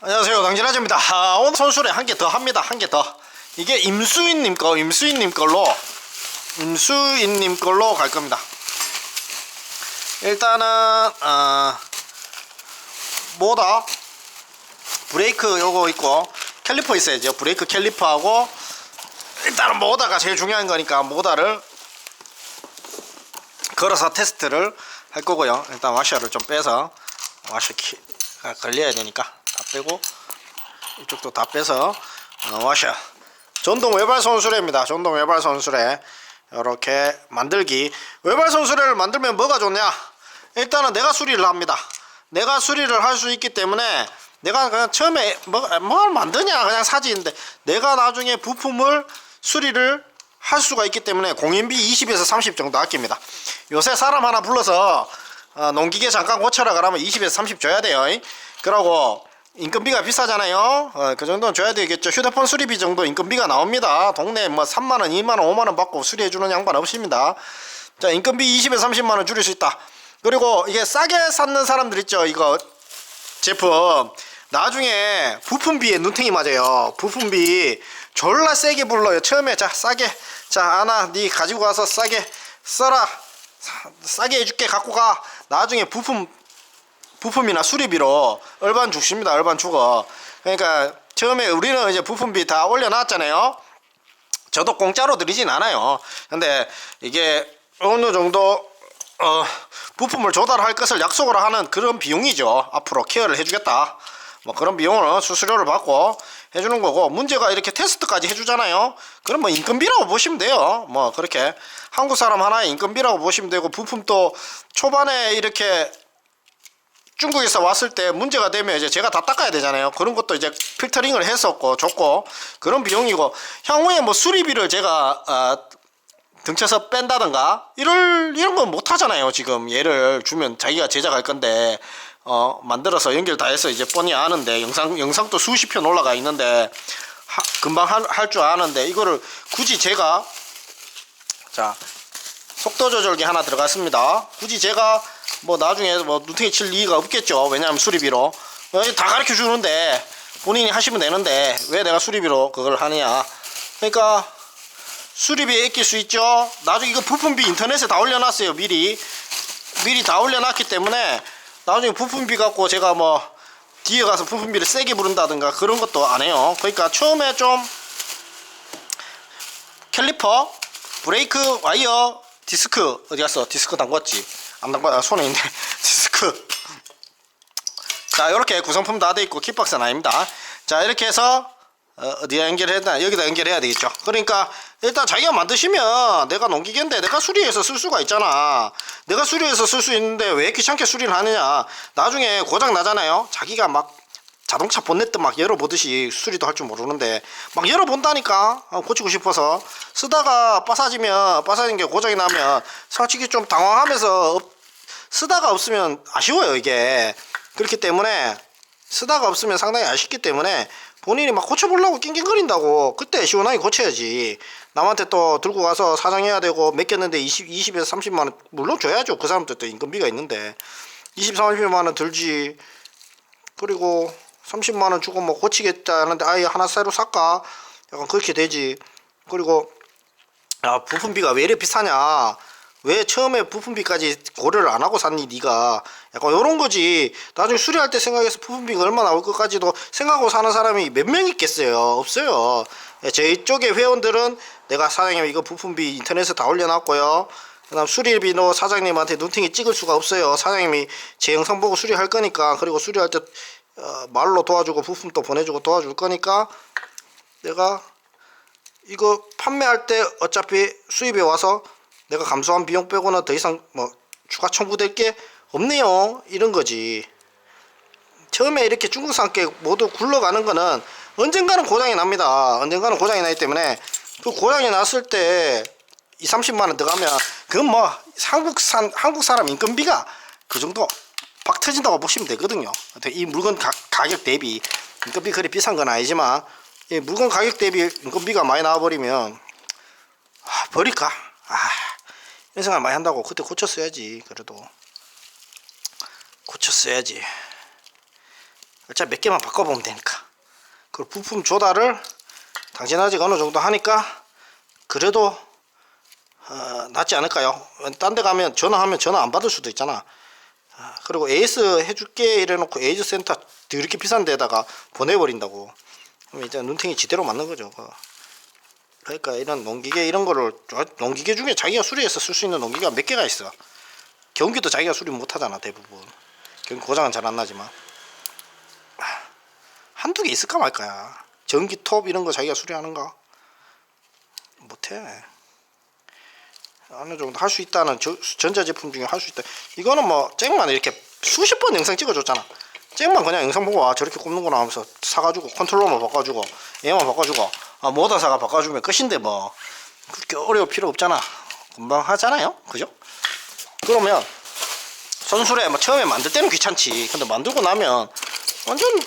안녕하세요, 당진아재입니다. 오늘 손수레 한 개 더 합니다. 한 개 더. 이게 임수인님 걸로 갈 겁니다. 일단은 모다 브레이크 요거 있고 캘리퍼 있어야죠. 브레이크 캘리퍼하고 일단은 모다가 제일 중요한 거니까 모다를 걸어서 테스트를 할 거고요. 일단 와셔를 좀 빼서 와셔가 걸려야 되니까 다 빼고 이쪽도 다 빼서 와셔 전동 외발 손수레입니다. 전동 외발 손수레 이렇게 만들기. 외발 손수레를 만들면 뭐가 좋냐? 일단은 내가 수리를 합니다. 내가 수리를 할 수 있기 때문에 내가 그냥 처음에 뭘 만드냐 그냥 사지인데 내가 나중에 부품을 수리를 할 수가 있기 때문에 공인비 20에서 30 정도 아낍니다. 요새 사람 하나 불러서 농기계 잠깐 고쳐라 그러면 20에서 30 줘야 돼요. 그러고 인건비가 비싸잖아요. 그 정도는 줘야 되겠죠. 휴대폰 수리비 정도 인건비가 나옵니다. 동네 뭐 3만원 2만원 5만원 받고 수리해주는 양반 없습니다. 자, 인건비 20에서 30만원 줄일 수 있다. 그리고 이게 싸게 사는 사람들 있죠. 이거 제품 나중에 부품비에 눈탱이 맞아요. 부품비 졸라 세게 불러요. 처음에 자 싸게 자 하나 니 가지고 가서 싸게 써라 싸게 해줄게 갖고 가. 나중에 부품이나 수리비로 얼반 죽습니다. 얼반 죽어. 그러니까 처음에 우리는 이제 부품비 다 올려놨잖아요. 저도 공짜로 드리진 않아요. 근데 이게 어느 정도 부품을 조달할 것을 약속을 하는 그런 비용이죠. 앞으로 케어를 해주겠다 뭐 그런 비용은 수수료를 받고 해주는 거고, 문제가 이렇게 테스트까지 해주잖아요. 그럼 뭐 인건비라고 보시면 돼요. 뭐 그렇게 한국 사람 하나의 인건비라고 보시면 되고, 부품도 초반에 이렇게 중국에서 왔을 때 문제가 되면 이제 제가 다 닦아야 되잖아요. 그런 것도 이제 필터링을 했었고 줬고 그런 비용이고, 향후에 뭐 수리비를 제가 등쳐서 뺀다던가 이런 건 못 하잖아요. 지금 얘를 주면 자기가 제작할 건데 만들어서 연결 다 해서 이제 뻔히 아는데 영상도 수십 편 올라가 있는데 금방 할 줄 아는데, 이거를 굳이 제가 자 속도 조절기 하나 들어갔습니다. 굳이 제가 뭐 나중에 뭐 눈탱이 칠 이유가 없겠죠. 왜냐하면 수리비로 다 가르쳐 주는데 본인이 하시면 되는데 왜 내가 수리비로 그걸 하느냐. 그러니까 수리비에 아낄 수 있죠. 나중에 이거 부품비 인터넷에 다 올려놨어요. 미리 다 올려놨기 때문에 나중에 부품비 갖고 제가 뭐 뒤에 가서 부품비를 세게 부른다든가 그런 것도 안 해요. 그러니까 처음에 좀 캘리퍼, 브레이크, 와이어, 디스크 어디 갔어? 디스크 담궜지? 안 담궜, 손에 있네. 디스크. 자, 이렇게 구성품 다 돼 있고 kit박스는 아닙니다. 자, 이렇게 해서 어디에 연결해야 되나? 여기다 연결해야 되겠죠. 그러니까 일단 자기가 만드시면 내가 농기계인데 내가 수리해서 쓸 수가 있잖아. 내가 수리해서 쓸 수 있는데 왜 귀찮게 수리를 하느냐. 나중에 고장 나잖아요. 자기가 막 자동차 본넷도 막 열어보듯이 수리도 할 줄 모르는데 막 열어본다니까. 고치고 싶어서 쓰다가 빠사진 게 고장이 나면 솔직히 좀 당황하면서 쓰다가 없으면 아쉬워요. 이게 그렇기 때문에 쓰다가 없으면 상당히 아쉽기 때문에 본인이 막 고쳐보려고 낑낑거린다고 그때 시원하게 고쳐야지. 남한테 또 들고 가서 사장해야 되고 맡겼는데 20에서 30만원 물론 줘야죠. 그 사람들도 인건비가 있는데 20, 30만원 들지. 그리고 30만원 주고 뭐 고치겠다 하는데 아예 하나 새로 살까? 약간 그렇게 되지. 그리고 야, 부품비가 왜 이래 비싸냐, 왜 처음에 부품비까지 고려를 안 하고 샀니 니가, 약간 요런 거지. 나중에 수리할 때 생각해서 부품비가 얼마 나올 것까지도 생각하고 사는 사람이 몇 명 있겠어요? 없어요. 제 쪽에 회원들은 내가 사장님 이거 부품비 인터넷에 다 올려놨고요, 그 다음 수리비도 사장님한테 눈탱이 찍을 수가 없어요. 사장님이 제 영상 보고 수리할 거니까. 그리고 수리할 때 말로 도와주고 부품도 보내주고 도와줄 거니까 내가 이거 판매할 때 어차피 수입에 와서 내가 감소한 비용 빼고는 더 이상 뭐 추가 청구될 게 없네요. 이런 거지. 처음에 이렇게 중국산께 모두 굴러가는 거는 언젠가는 고장이 납니다. 언젠가는 고장이 나기 때문에 그 고장이 났을 때 20, 30만원 들어가면 그건 뭐 한국 사람 인건비가 그 정도 박 터진다고 보시면 되거든요. 이 물건 가격 대비 인건비 그리 비싼 건 아니지만 이 물건 가격 대비 인건비가 많이 나와버리면 버릴까? 이런 생각 많이 한다고. 그때 고쳤어야지. 그래도 고쳤어야지. 어차피 몇 개만 바꿔보면 되니까. 그리고 부품 조달을 당신 아직 어느 정도 하니까 그래도 낫지 않을까요? 딴 데 가면 전화하면 전화 안 받을 수도 있잖아. 그리고 AS 해줄게 이래놓고 AS 센터 이렇게 비싼 데다가 보내버린다고. 그럼 이제 눈탱이 지대로 맞는 거죠. 그러니까 이런 농기계 이런 거를, 농기계 중에 자기가 수리해서 쓸 수 있는 농기계가 몇 개가 있어. 경기도 자기가 수리 못 하잖아 대부분. 경기 고장은 잘 안 나지만 한두 개 있을까 말까야. 전기 톱 이런 거 자기가 수리하는가? 못해. 어느 정도 할 수 있다는 전자제품 중에 할 수 있다. 이거는 뭐 잭만 이렇게 수십 번 영상 찍어줬잖아. 잭만 그냥 영상 보고 저렇게 꼽는구나 하면서 사가지고 컨트롤러만 바꿔주고 얘만 바꿔주고 모터사가 바꿔주면 끝인데 뭐 그렇게 어려울 필요 없잖아. 금방 하잖아요, 그죠? 그러면 선술에 뭐 처음에 만들 때는 귀찮지. 근데 만들고 나면 완전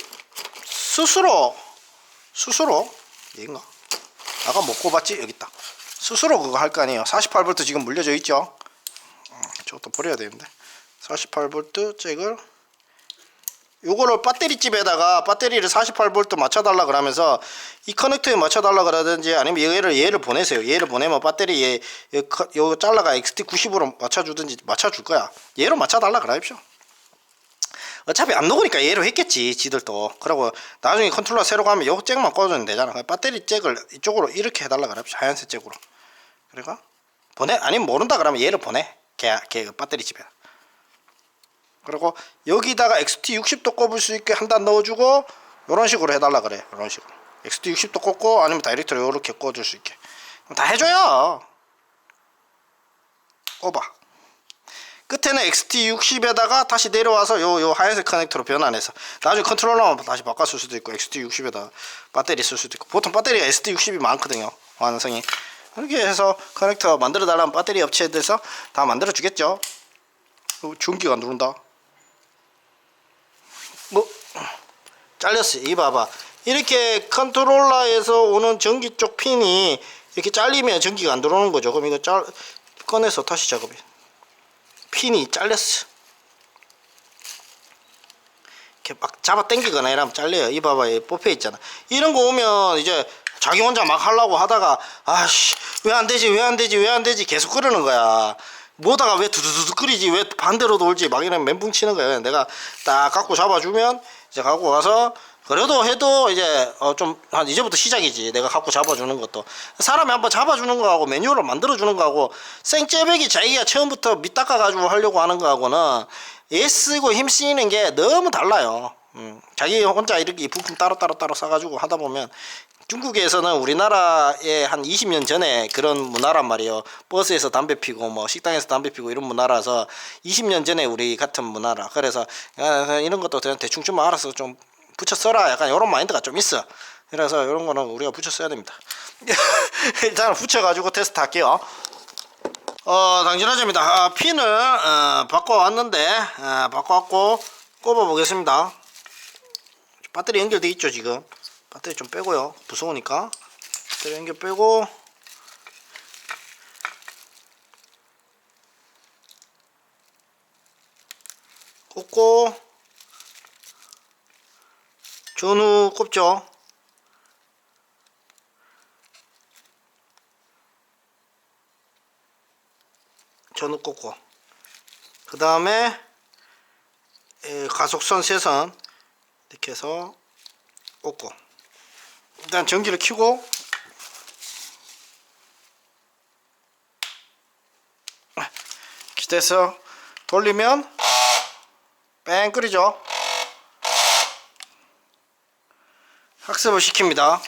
스스로 얘인가? 아까 못 꼽았지? 여기 있다. 스스로 그거 할 거 아니에요. 48V 지금 물려져 있죠. 저것도 버려야 되는데 48V 잭을 요거를 배터리집에다가 배터리를 48V 맞춰달라 그러면서 이 커넥터에 맞춰달라 그러든지 아니면 얘를 보내세요. 얘를 보내면 배터리 요 잘라가 XT90으로 맞춰주든지 맞춰줄 거야. 얘로 맞춰달라 그러십시오. 어차피 안 녹으니까 얘로 했겠지 지들도. 그리고 나중에 컨트롤러 새로 가면 요 잭만 꽂으면 되잖아. 배터리 잭을 이쪽으로 이렇게 해달라 그러십시오. 하얀색 잭으로. 그러니까 보내. 아니면 모른다 그러면 얘를 보내. 걔 배터리 집에. 그리고 여기다가 XT60도 꼽을 수 있게 한 단 넣어주고 요런 식으로 해달라 그래. 요런 식으로 XT60도 꼽고 아니면 다이렉트로 요렇게 꽂을 수 있게 다 해줘요. 꼽아. 끝에는 XT60에다가 다시 내려와서 요 하얀색 커넥터로 변환해서 나중에 컨트롤러만 다시 바꿔 쓸 수도 있고 XT60에다 배터리 쓸 수도 있고. 보통 배터리가 XT60이 많거든요, 완성이. 이렇게 해서 커넥터 만들어 달라면 배터리 업체에서 다 만들어 주겠죠. 전기가 안 누른다. 뭐 잘렸어요. 이 봐봐. 이렇게 컨트롤러에서 오는 전기 쪽 핀이 이렇게 잘리면 전기가 안 들어오는 거죠. 그럼 이거 꺼내서 다시 작업해. 핀이 잘렸어. 이렇게 막 잡아 당기거나 이러면 잘려요. 이 봐봐, 뽑혀 있잖아. 이런 거 오면 이제 자기 혼자 막 하려고 하다가 아씨 왜 안 되지 계속 그러는 거야. 뭐다가 왜 두두두두 끓이지, 왜 반대로 돌지 막 이러면 멘붕 치는 거예요. 내가 딱 갖고 잡아주면 이제 갖고 가서 그래도 해도 이제 좀 한 이제부터 시작이지. 내가 갖고 잡아주는 것도 사람이 한번 잡아주는 거하고 매뉴얼을 만들어주는 거하고 생째배기 자기가 처음부터 밑 닦아가지고 하려고 하는 거하고는 애쓰고 힘쓰이는 게 너무 달라요. 자기 혼자 이렇게 부품 따로 싸가지고 하다 보면 중국에서는 우리나라에 한 20년 전에 그런 문화란 말이에요. 버스에서 담배 피고 뭐 식당에서 담배 피고 이런 문화라서 20년 전에 우리 같은 문화라. 그래서 이런 것도 그냥 대충 좀 알아서 좀 붙여 써라, 약간 이런 마인드가 좀 있어. 그래서 이런 거는 우리가 붙여 써야 됩니다. 일단 붙여가지고 테스트 할게요. 당진하자입니다. 핀을 바꿔왔는데 바꿔왔고 꼽아 보겠습니다. 배터리 연결돼 있죠. 지금 배터리 좀 빼고요, 무서우니까. 배터리 연결 빼고 꽂고 전후 꼽죠. 전후 꽂고 그 다음에 가속선 세선 이렇게 해서 꽂고 일단 전기를 켜고 기대서 돌리면 뺑 끓이죠. 학습을 시킵니다.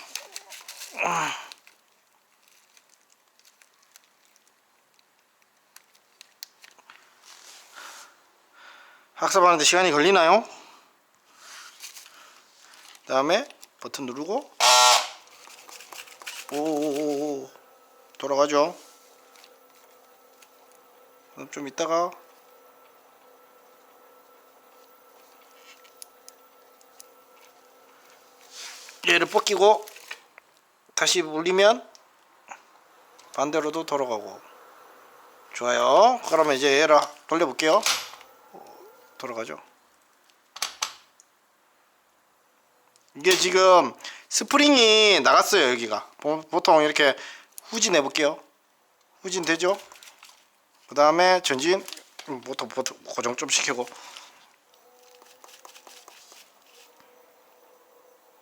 학습하는데 시간이 걸리나요? 그 다음에 버튼 누르고 오 돌아가죠. 그럼 좀 이따가 얘를 벗기고 다시 물리면 반대로도 돌아가고. 좋아요. 그러면 이제 얘를 돌려볼게요. 돌아가죠. 이게 지금 스프링이 나갔어요. 여기가 보통 이렇게 후진해 볼게요. 후진 되죠? 그 다음에 전진 보통 고정 좀 시키고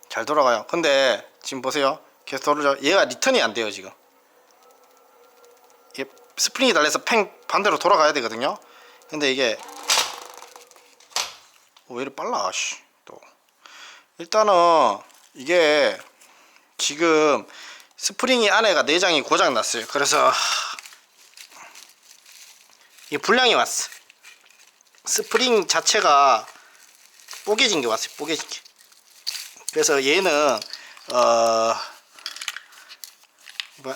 잘 돌아가요. 근데 지금 보세요. 계속 돌아져. 얘가 리턴이 안 돼요. 지금 스프링이 달려서 팽 반대로 돌아가야 되거든요. 근데 이게 왜 이렇게 빨라 또 일단은 이게 지금 스프링이 안에가 내장이 고장 났어요. 그래서 이 불량이 왔어. 스프링 자체가 뽀개진 게 왔어요. 뽀개진 게. 그래서 얘는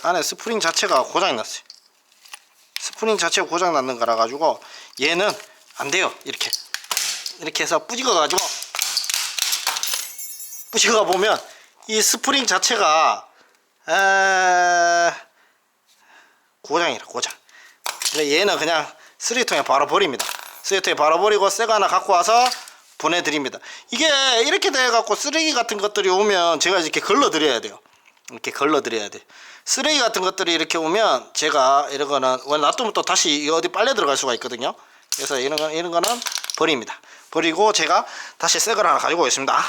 안에 스프링 자체가 고장이 났어요. 스프링 자체가 고장 났는 거라 가지고 얘는 안 돼요. 이렇게 해서 뿌지거 가지고 뿌지거 보면 이 스프링 자체가 고장이라 고장. 그러니까 얘는 그냥 쓰레기통에 바로 버립니다. 쓰레기통에 바로 버리고 새거 하나 갖고 와서 보내드립니다. 이게 이렇게 돼 갖고 쓰레기 같은 것들이 오면 제가 이렇게 걸러 드려야 돼요. 이렇게 걸러 드려야 돼. 쓰레기 같은 것들이 이렇게 오면 제가 이런 거는 놔두면 또 다시 어디 빨려 들어갈 수가 있거든요. 그래서 이런 거는 버립니다. 버리고 제가 다시 새 걸 하나 가지고 오겠습니다.